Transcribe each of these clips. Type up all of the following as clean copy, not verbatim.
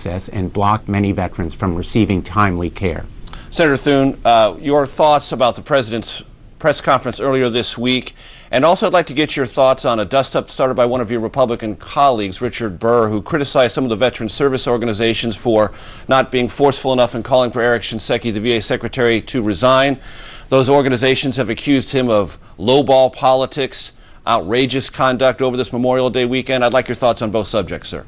access and blocked many veterans from receiving timely care. Senator Thune, your thoughts about the President's press conference earlier this week, and also I'd like to get your thoughts on a dust-up started by one of your Republican colleagues, Richard Burr, who criticized some of the veteran service organizations for not being forceful enough in calling for Eric Shinseki, the VA Secretary, to resign. Those organizations have accused him of lowball politics, outrageous conduct over this Memorial Day weekend. I'd like your thoughts on both subjects, sir.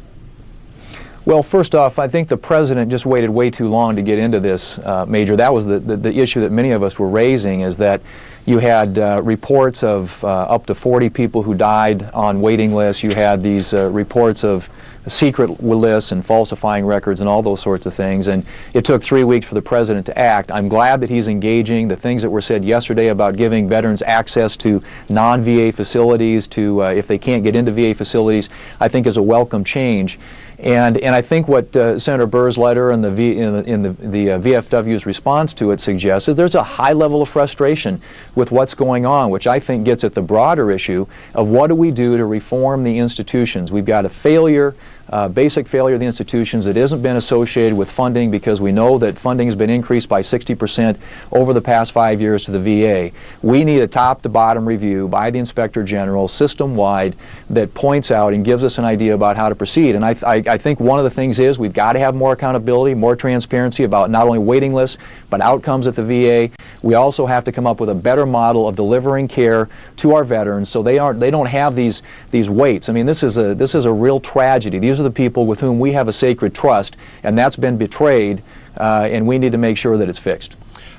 Well, first off, I think the President just waited way too long to get into this, Major. That was the issue that many of us were raising, is that you had reports of up to 40 people who died on waiting lists. You had these reports of secret lists and falsifying records and all those sorts of things. And it took 3 weeks for the President to act. I'm glad that he's engaging. The things that were said yesterday about giving veterans access to non-VA facilities, to if they can't get into VA facilities, I think is a welcome change. And I think what Senator Burr's letter and the VFW's response to it suggests is there's a high level of frustration with what's going on, which I think gets at the broader issue of what do we do to reform the institutions. We've got a failure, basic failure of the institutions that hasn't been associated with funding, because we know that funding has been increased by 60% over the past 5 years to the VA. We need a top-to-bottom review by the Inspector General, system-wide, that points out and gives us an idea about how to proceed. And I think one of the things is we've got to have more accountability, more transparency about not only waiting lists, but outcomes at the VA. We also have to come up with a better model of delivering care to our veterans so they don't have these waits. I mean, this is a real tragedy. These are the people with whom we have a sacred trust, and that's been betrayed, and we need to make sure that it's fixed.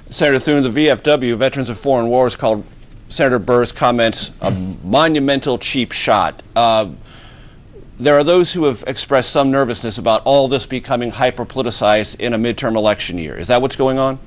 Senator Thune, the VFW, Veterans of Foreign Wars, called Senator Burr's comments a monumental cheap shot. There are those who have expressed some nervousness about all this becoming hyper-politicized in a midterm election year. Is that what's going on?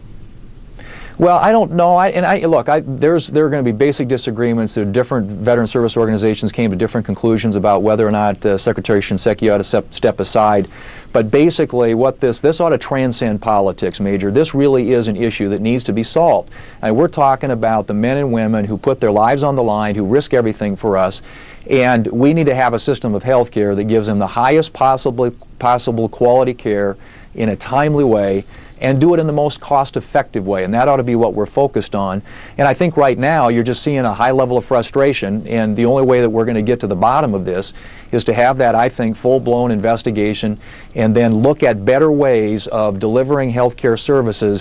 Well, I don't know. There are going to be basic disagreements. There are different veteran service organizations came to different conclusions about whether or not Secretary Shinseki ought to step aside. But basically, what this ought to transcend politics, Major. This really is an issue that needs to be solved. And we're talking about the men and women who put their lives on the line, who risk everything for us. And we need to have a system of health care that gives them the highest possible quality care in a timely way, and do it in the most cost-effective way, and that ought to be what we're focused on. And I think right now you're just seeing a high level of frustration, and the only way that we're going to get to the bottom of this is to have that, I think, full-blown investigation, and then look at better ways of delivering health care services